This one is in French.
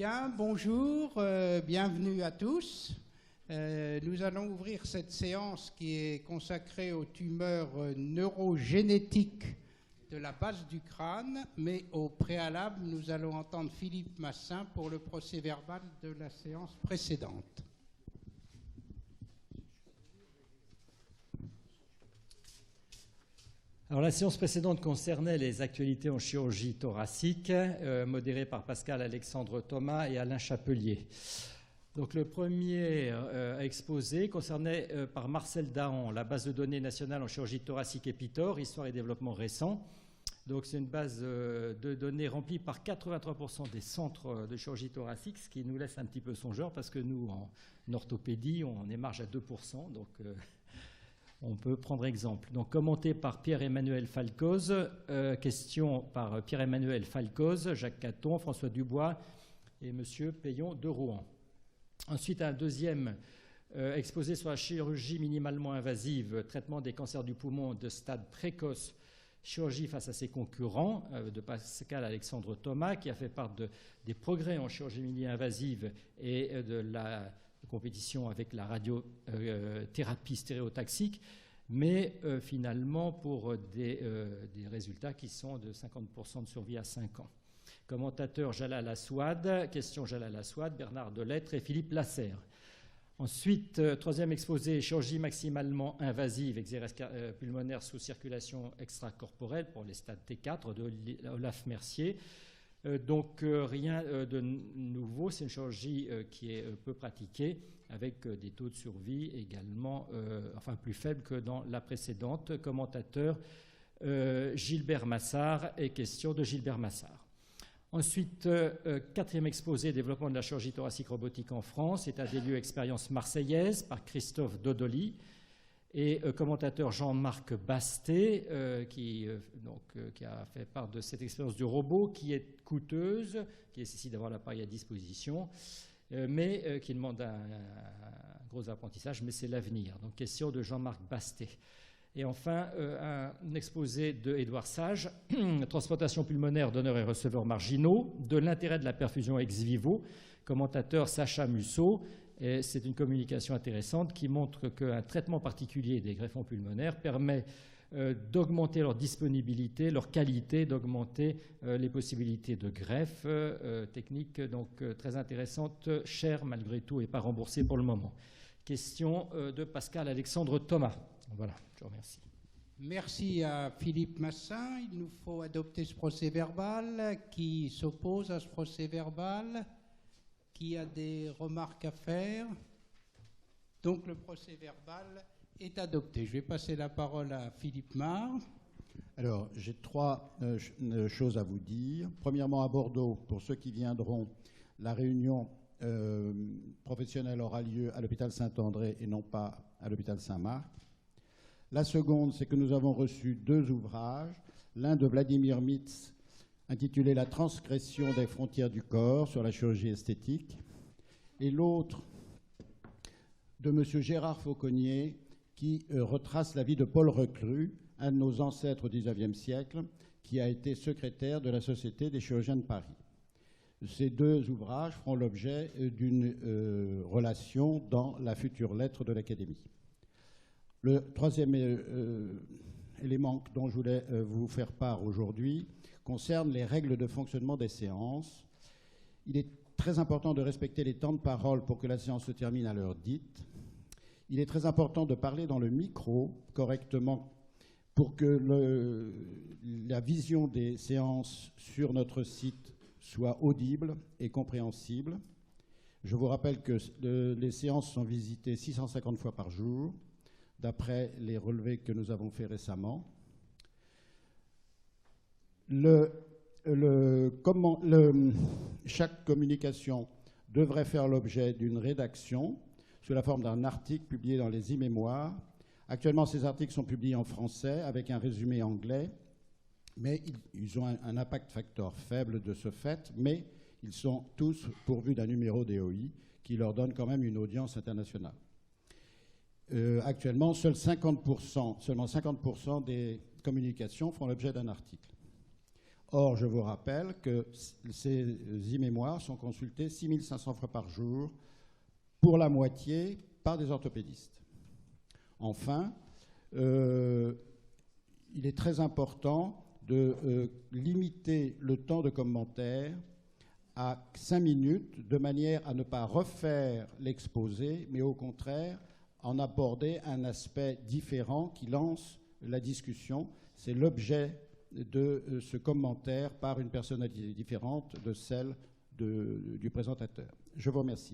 Bien, bonjour, bienvenue à tous. Nous allons ouvrir cette séance qui est consacrée aux tumeurs neurogénétiques de la base du crâne, mais au préalable, nous allons entendre Philippe Massin pour le procès-verbal de la séance précédente. Alors, la séance précédente concernait les actualités en chirurgie thoracique, modérées par Pascal-Alexandre Thomas et Alain Chapelier. Donc, le premier exposé concernait par Marcel Dahan la base de données nationale en chirurgie thoracique EPITOR, histoire et développement récent. Donc, c'est une base de données remplie par 83% des centres de chirurgie thoracique, ce qui nous laisse un petit peu songeur parce que nous, en orthopédie, on est marge à 2%. Donc, on peut prendre exemple. Donc, commenté par Pierre-Emmanuel Falcoz, question par Pierre-Emmanuel Falcoz, Jacques Caton, François Dubois et M. Payon de Rouen. Ensuite, un deuxième exposé sur la chirurgie minimalement invasive, traitement des cancers du poumon de stade précoce, chirurgie face à ses concurrents, de Pascal-Alexandre Thomas, qui a fait part des progrès en chirurgie mini-invasive et de la compétition avec la radiothérapie stéréotaxique, mais finalement pour des résultats qui sont de 50% de survie à 5 ans. Commentateur Jalal Aswad, question Jalal Aswad, Bernard Delettre et Philippe Lasserre. Ensuite, troisième exposé, chirurgie maximalement invasive, exérèse pulmonaire sous circulation extracorporelle pour les stades T4 de Olaf Mercier. Donc, rien de nouveau, c'est une chirurgie qui est peu pratiquée, avec des taux de survie également plus faibles que dans la précédente. Commentateur Gilbert Massard et question de Gilbert Massard. Ensuite, quatrième exposé, développement de la chirurgie thoracique robotique en France, état des lieux expérience marseillaise par Christophe Dodoli et commentateur Jean-Marc Bastet qui a fait part de cette expérience du robot qui est coûteuse, qui nécessite d'avoir l'appareil à disposition, mais qui demande un gros apprentissage, mais c'est l'avenir. Donc, question de Jean-Marc Bastet. Et enfin, un exposé de Édouard Sage, transplantation pulmonaire, donneurs et receveurs marginaux, de l'intérêt de la perfusion ex vivo, commentateur Sacha Musso. Et c'est une communication intéressante qui montre qu'un traitement particulier des greffons pulmonaires permet d'augmenter leur disponibilité, leur qualité, d'augmenter les possibilités de greffe, technique donc très intéressante, chère malgré tout et pas remboursée pour le moment. Question de Pascal-Alexandre Thomas. Voilà, je vous remercie. Merci à Philippe Massin. Il nous faut adopter ce procès-verbal. Qui s'oppose à ce procès-verbal? Qui a des remarques à faire? Donc le procès-verbal est adopté. Je vais passer la parole à Philippe Marre. Alors, j'ai trois choses à vous dire. Premièrement, à Bordeaux, pour ceux qui viendront, la réunion professionnelle aura lieu à l'hôpital Saint-André et non pas à l'hôpital Saint-Marc. La seconde, c'est que nous avons reçu 2 ouvrages, l'un de Vladimir Mitz, intitulé « La transgression des frontières du corps » sur la chirurgie esthétique, et l'autre de M. Gérard Fauconnier, qui retrace la vie de Paul Reclus, un de nos ancêtres au XIXe siècle, qui a été secrétaire de la Société des chirurgiens de Paris. Ces 2 ouvrages feront l'objet d'une relation dans la future lettre de l'Académie. Le troisième élément dont je voulais vous faire part aujourd'hui concerne les règles de fonctionnement des séances. Il est très important de respecter les temps de parole pour que la séance se termine à l'heure dite. Il est très important de parler dans le micro correctement pour que la vision des séances sur notre site soit audible et compréhensible. Je vous rappelle que les séances sont visitées 650 fois par jour, d'après les relevés que nous avons faits récemment. Chaque communication devrait faire l'objet d'une rédaction sous la forme d'un article publié dans les e-mémoires. Actuellement, ces articles sont publiés en français avec un résumé anglais, mais ils ont un impact factor faible de ce fait, mais ils sont tous pourvus d'un numéro DOI qui leur donne quand même une audience internationale. Actuellement, seulement 50% des communications font l'objet d'un article. Or, je vous rappelle que ces e-mémoires sont consultés 6500 fois par jour, pour la moitié par des orthopédistes. Enfin, il est très important de limiter le temps de commentaire à 5 minutes, de manière à ne pas refaire l'exposé, mais au contraire, en aborder un aspect différent qui lance la discussion. C'est l'objet de ce commentaire par une personnalité différente de celle du présentateur. Je vous remercie.